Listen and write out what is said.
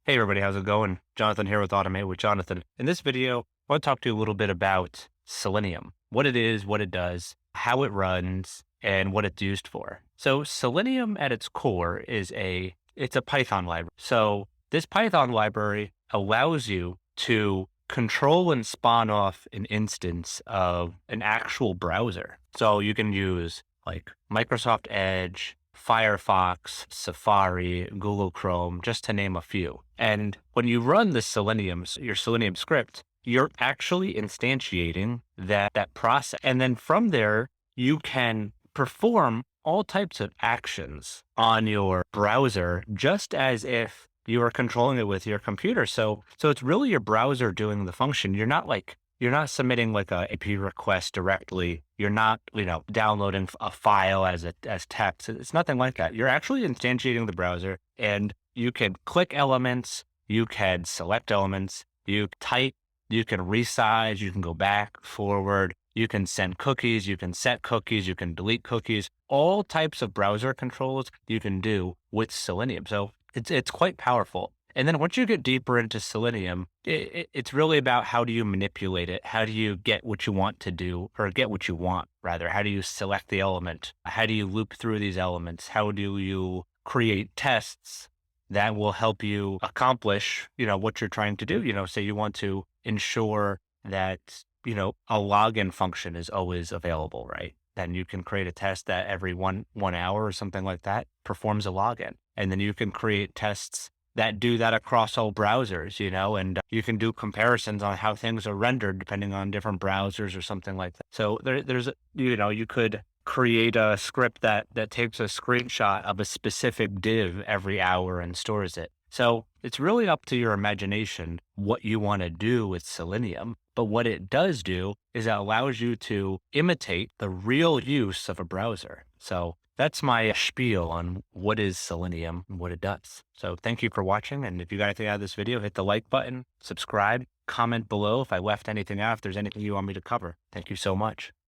Hey everybody, how's it going? Jonathan here with Automate with Jonathan. In this video, I want to talk to you a little bit about Selenium, what it is, what it does, how it runs, and what it's used for. So Selenium at its core it's a Python library. So this Python library allows you to control and spawn off an instance of an actual browser. So you can use like Microsoft Edge, Firefox, Safari, Google Chrome, just to name a few. And when you run the your Selenium script, you're actually instantiating that process. And then from there, you can perform all types of actions on your browser, just as if you are controlling it with your computer. So it's really your browser doing the function. You're not submitting like a AP request directly. You're not, downloading a file as text. It's nothing like that. You're actually instantiating the browser, and you can click elements, you can select elements, you type, you can resize, you can go back, forward, you can send cookies, you can set cookies, you can delete cookies, all types of browser controls you can do with Selenium. So it's quite powerful. And then once you get deeper into Selenium, it's really about how do you manipulate it? How do you get what you want to do, or get what you want, rather? How do you select the element? How do you loop through these elements? How do you create tests that will help you accomplish, what you're trying to do? Say you want to ensure that, a login function is always available, right? Then you can create a test that every one hour or something like that performs a login. And then you can create tests that do that across all browsers, and you can do comparisons on how things are rendered depending on different browsers or something like that. So you could create a script that takes a screenshot of a specific div every hour and stores it. So it's really up to your imagination what you want to do with Selenium. But what it does do is it allows you to imitate the real use of a browser. So that's my spiel on what is Selenium and what it does. So thank you for watching. And if you got anything out of this video, hit the like button, subscribe, comment below if I left anything out, if there's anything you want me to cover. Thank you so much.